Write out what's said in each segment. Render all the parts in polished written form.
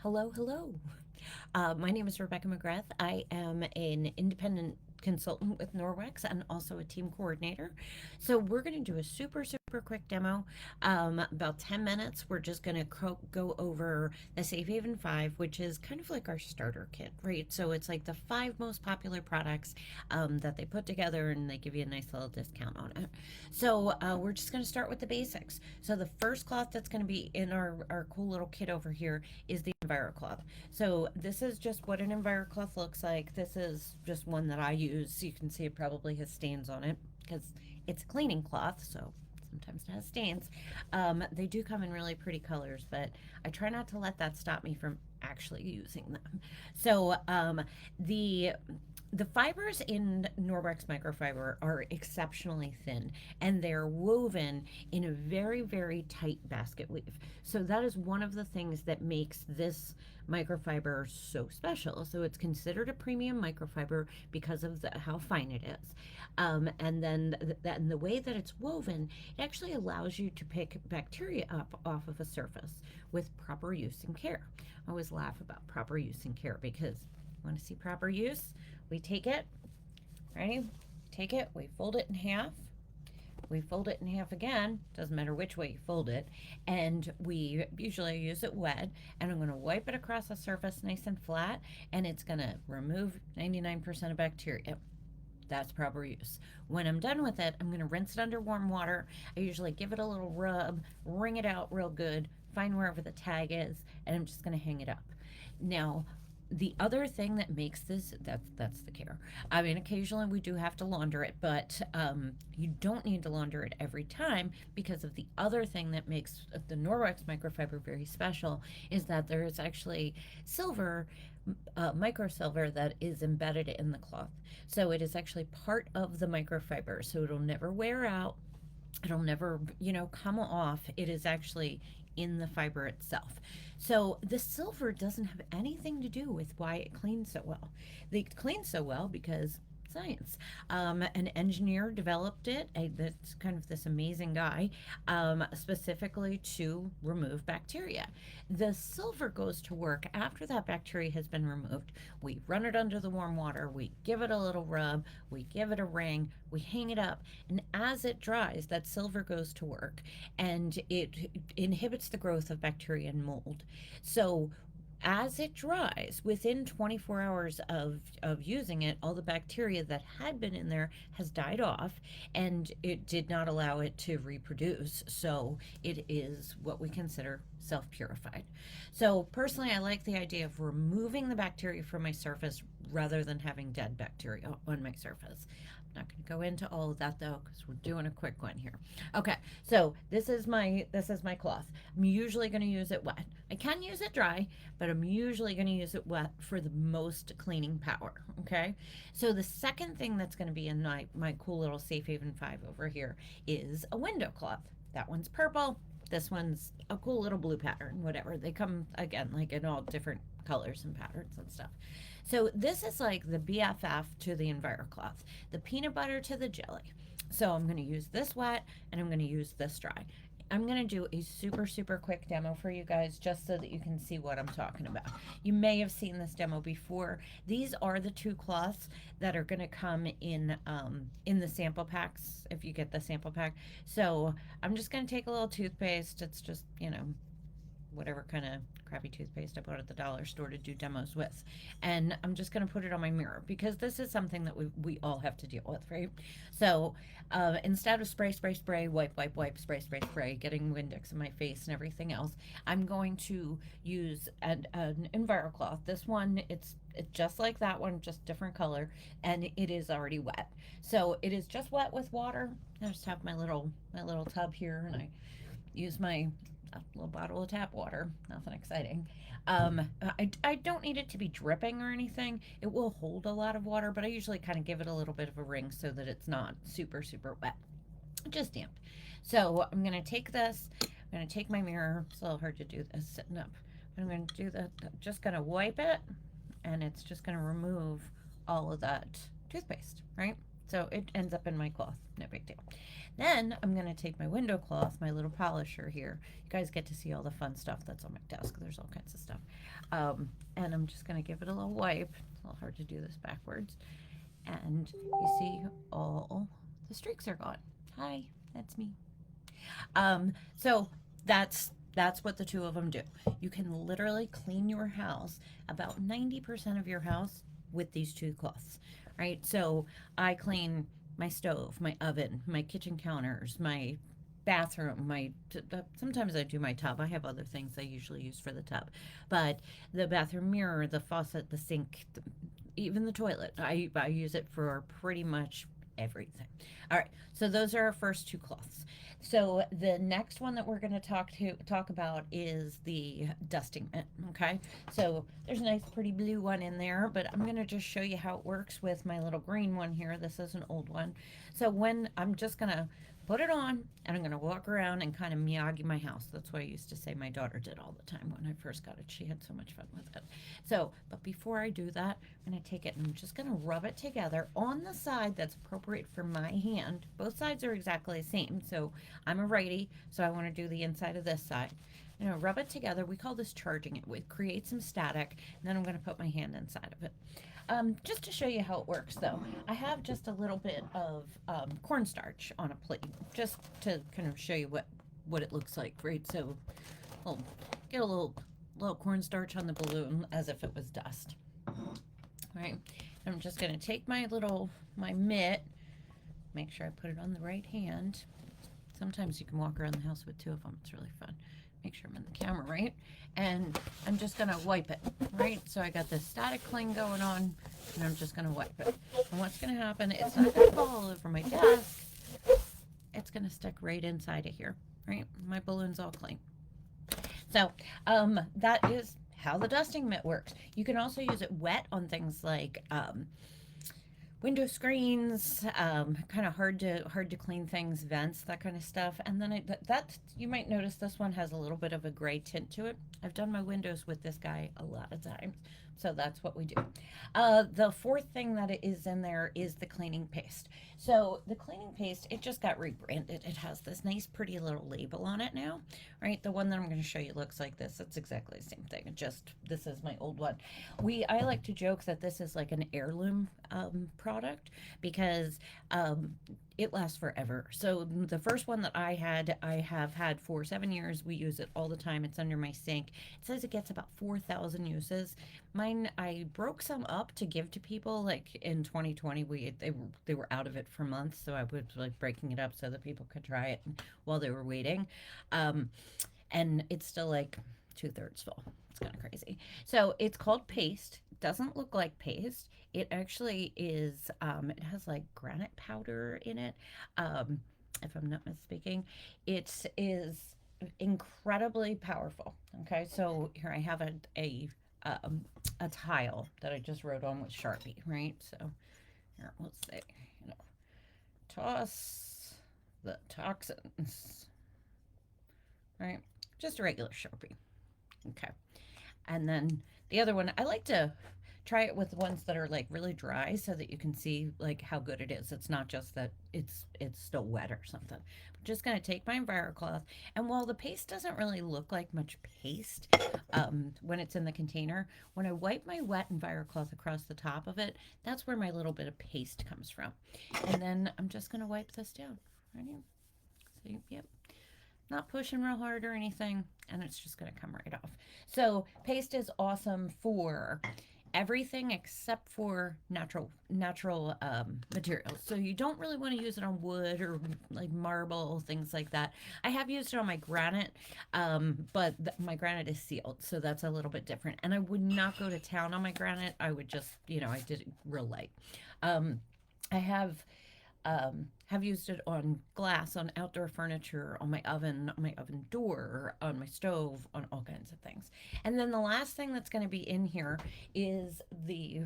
Hello, hello. My name is Rebecca McGrath. I am an independent consultant with Norwex and also a team coordinator. So we're going to do a super quick demo, about 10 minutes. We're just going to go over the Safe Haven 5, which is kind of like our starter kit, right? So it's like the five most popular products that they put together and they give you a nice little discount on it. So we're just going to start with the basics. So the first cloth that's going to be in our cool little kit over here is the EnviroCloth. So this is just what an EnviroCloth looks like. This is just one that I use. You can see it probably has stains on it because it's a cleaning cloth, so sometimes it has stains. They do come in really pretty colors, but I try not to let that stop me from actually using them. So the fibers in Norwex microfiber are exceptionally thin and they're woven in a very tight basket weave. So that is one of the things that makes this microfiber so special. So it's considered a premium microfiber because of how fine it is. And then and the way that it's woven, it actually allows you to pick bacteria up off of a surface with proper use and care. I always laugh about proper use and care because you want to see proper use? We take it, ready? Take it, we fold it in half. We fold it in half again, doesn't matter which way you fold it, and we usually use it wet, and I'm going to wipe it across the surface nice and flat, and it's going to remove 99% of bacteria. That's proper use. When I'm done with it, I'm going to rinse it under warm water. I usually give it a little rub, wring it out real good, find wherever the tag is, and I'm just going to hang it up. Now, the other thing that makes this that's the care. I mean, occasionally we do have to launder it, but you don't need to launder it every time because of the other thing that makes the Norwex microfiber very special is that there is actually silver, microsilver that is embedded in the cloth. So it is actually part of the microfiber, so it'll never wear out. It'll never, come off. It is actually in the fiber itself. So the silver doesn't have anything to do with why it cleans so well. It cleans so well because science. An engineer developed it. That's kind of this amazing guy, specifically to remove bacteria. The silver goes to work after that bacteria has been removed. We run it under the warm water. We give it a little rub. We give it a ring. We hang it up, and as it dries, that silver goes to work, and it inhibits the growth of bacteria and mold. So as it dries, within 24 hours of using it, all the bacteria that had been in there has died off and it did not allow it to reproduce. So it is what we consider self purified. So, personally, I like the idea of removing the bacteria from my surface rather than having dead bacteria on my surface. I'm not going to go into all of that though because we're doing a quick one here. Okay, so this is my cloth. I'm usually going to use it wet. I can use it dry, but I'm usually going to use it wet for the most cleaning power. Okay, so the second thing that's going to be in my cool little Safe Haven 5 over here is a window cloth. That one's purple. This one's a cool little blue pattern, whatever. They come again like in all different colors and patterns and stuff. So this is like the BFF to the EnviroCloth, the peanut butter to the jelly. So I'm going to use this wet and I'm going to use this dry. I'm going to do a super quick demo for you guys just so that you can see what I'm talking about. You may have seen this demo before. These are the two cloths that are going to come in the sample packs if you get the sample pack. So I'm just going to take a little toothpaste. It's just, whatever kind of crappy toothpaste I bought at the dollar store to do demos with. And I'm just going to put it on my mirror because this is something that we all have to deal with, right? So instead of spray, wipe, spray, getting Windex in my face and everything else, I'm going to use an EnviroCloth. This one, it's just like that one, just different color, and it is already wet. So it is just wet with water. I just have my little tub here, and I use my a little bottle of tap water. Nothing exciting. I don't need it to be dripping or anything. It will hold a lot of water, but I usually kind of give it a little bit of a ring so that it's not super wet. Just damp. So I'm going to take this. I'm going to take my mirror. It's a little hard to do this sitting up. I'm going to do that. Just going to wipe it, and it's just going to remove all of that toothpaste, right? So it ends up in my cloth. No big deal. Then I'm going to take my window cloth, my little polisher here. You guys get to see all the fun stuff that's on my desk. There's all kinds of stuff. And I'm just going to give it a little wipe. It's a little hard to do this backwards. And you see all the streaks are gone. Hi, that's me. So that's what the two of them do. You can literally clean your house, about 90% of your house, with these two cloths, right? So I clean my stove, my oven, my kitchen counters, my bathroom, sometimes I do my tub. I have other things I usually use for the tub, but the bathroom mirror, the faucet, the sink, even the toilet, I use it for pretty much everything. All right, so those are our first two cloths. So the next one that we're going to talk about is the dusting mitt. Okay, so there's a nice pretty blue one in there, but I'm going to just show you how it works with my little green one here. This is an old one. So when I'm just going to put it on and I'm going to walk around and kind of Miyagi my house. That's what I used to say my daughter did all the time when I first got it. She had so much fun with it. So, but before I do that, I'm going to take it and I'm just going to rub it together on the side that's appropriate for my hand. Both sides are exactly the same. So I'm a righty, so I want to do the inside of this side. I'm going to rub it together. We call this charging it. We create some static, and then I'm going to put my hand inside of it. Just to show you how it works, though, I have just a little bit of cornstarch on a plate, just to kind of show you what it looks like, right? So, we'll get a little cornstarch on the balloon as if it was dust, right? I'm just going to take my mitt, make sure I put it on the right hand. Sometimes you can walk around the house with two of them. It's really fun. Make sure I'm in the camera, right? And I'm just going to wipe it, right? So I got this static cling going on, and I'm just going to wipe it. And what's going to happen, it's not going to fall all over my desk. It's going to stick right inside of here, right? My balloon's all clean. So that is how the dusting mitt works. You can also use it wet on things like window screens, kind of hard to clean things, vents, that kind of stuff. And then that you might notice this one has a little bit of a gray tint to it. I've done my windows with this guy a lot of times, so that's what we do. The fourth thing that is in there is the cleaning paste. So the cleaning paste, it just got rebranded. It has this nice pretty little label on it now, right? The one that I'm going to show you looks like this. It's exactly the same thing. This is my old one. I like to joke that this is like an heirloom product because it lasts forever. So the first one that I have had for 7 years. We use it all the time. It's under my sink. It says it gets about 4,000 uses. Mine, I broke some up to give to people. Like in 2020, they were out of it for months, so I was like breaking it up so that people could try it while they were waiting. And it's still like 2/3 full. It's kind of crazy. So it's called paste. It doesn't look like paste. It actually is. It has like granite powder in it. If I'm not misspeaking, it is incredibly powerful. Okay, so here I have a tile that I just wrote on with Sharpie, right? So here, let's say, toss the toxins, right? Just a regular Sharpie. Okay. And then the other one, I like to try it with ones that are like really dry so that you can see like how good it is. It's not just that it's still wet or something. I'm just going to take my EnviroCloth, and while the paste doesn't really look like much paste when it's in the container, when I wipe my wet EnviroCloth across the top of it, that's where my little bit of paste comes from. And then I'm just going to wipe this down. Ready? See, yep. Not pushing real hard or anything, and it's just going to come right off. So paste is awesome for everything except for natural materials. So you don't really want to use it on wood or like marble, things like that. I have used it on my granite, but my granite is sealed, so that's a little bit different. And I would not go to town on my granite. I would just, I did it real light. I have used it on glass, on outdoor furniture, on my oven door, on my stove, on all kinds of things. And then the last thing that's going to be in here is the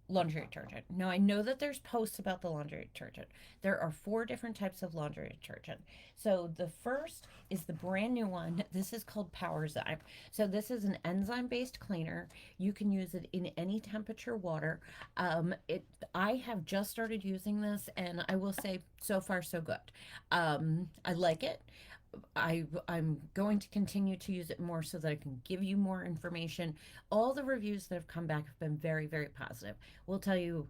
Laundry detergent. Now, I know that there's posts about the laundry detergent. There are four different types of laundry detergent. So, the first is the brand new one. This is called Powerzyme. So, this is an enzyme based cleaner. You can use it in any temperature water. I have just started using this, and I will say, so far, so good. I like it. I'm going to continue to use it more so that I can give you more information. All the reviews that have come back have been very, very positive. We'll tell you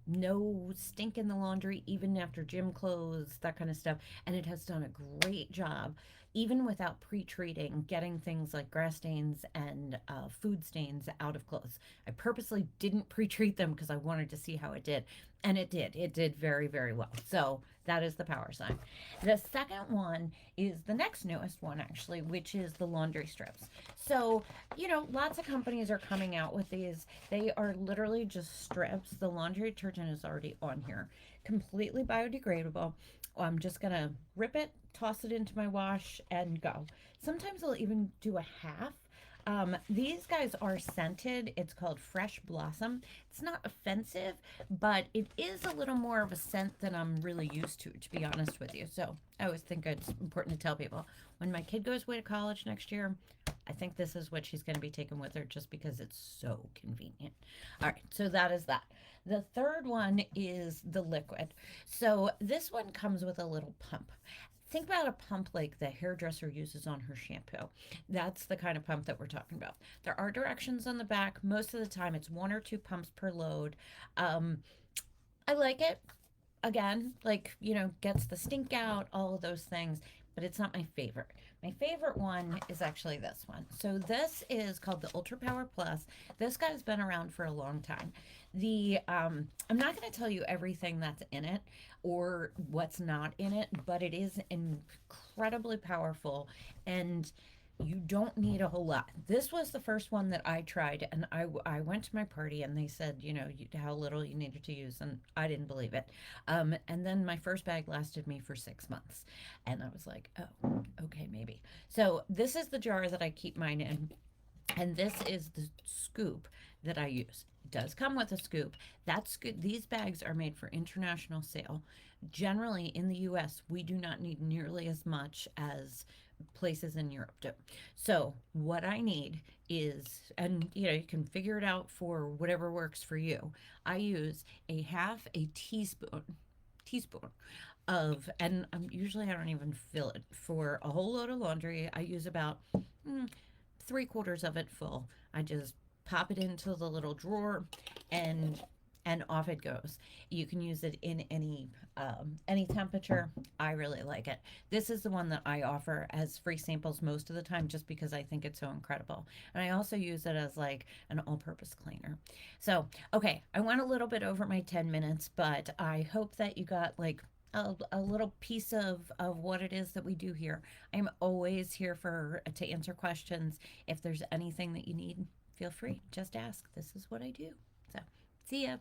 no stink in the laundry, even after gym clothes, that kind of stuff. And it has done a great job, even without pre treating, getting things like grass stains and food stains out of clothes. I purposely didn't pre treat them because I wanted to see how it did. And it did. It did very, very well. So that is the Powerzyme. The second one is the next newest one, actually, which is the laundry strips. So, lots of companies are coming out with these. They are literally just strips. The laundry detergent is already on here, completely biodegradable. I'm just going to rip it, toss it into my wash, and go. Sometimes I'll even do a half. These guys are scented. It's called Fresh Blossom. It's not offensive, but it is a little more of a scent than I'm really used to be honest with you. So I always think it's important to tell people when my kid goes away to college next year, I think this is what she's going to be taking with her just because it's so convenient. All right, so that is that. The third one is the liquid. So this one comes with a little pump. Think about a pump like the hairdresser uses on her shampoo. That's the kind of pump that we're talking about. There are directions on the back. Most of the time, it's one or two pumps per load. Um, I like it. Again, like, gets the stink out, all of those things, but it's not my favorite. My favorite one is actually this one. So this is called the Ultra Power Plus. This guy's been around for a long time. I'm not going to tell you everything that's in it or what's not in it, but it is incredibly powerful, and you don't need a whole lot. This was the first one that I tried, and I went to my party, and they said, how little you needed to use, and I didn't believe it. And then my first bag lasted me for 6 months, and I was like, oh, okay, maybe. So this is the jar that I keep mine in, and this is the scoop that I use. It does come with a scoop. That's good. These bags are made for international sale. Generally, in the US, we do not need nearly as much as places in Europe do. So, what I need is, and you can figure it out for whatever works for you. I use a half a teaspoon of, and usually I don't even fill it for a whole load of laundry. I use about 3/4 of it full. I just pop it into the little drawer, and off it goes. You can use it in any temperature. I really like it. This is the one that I offer as free samples most of the time, just because I think it's so incredible. And I also use it as like an all-purpose cleaner. So, okay, I went a little bit over my 10 minutes, but I hope that you got like a little piece of what it is that we do here. I'm always here to answer questions. If there's anything that you need, feel free. Just ask. This is what I do. So, see ya.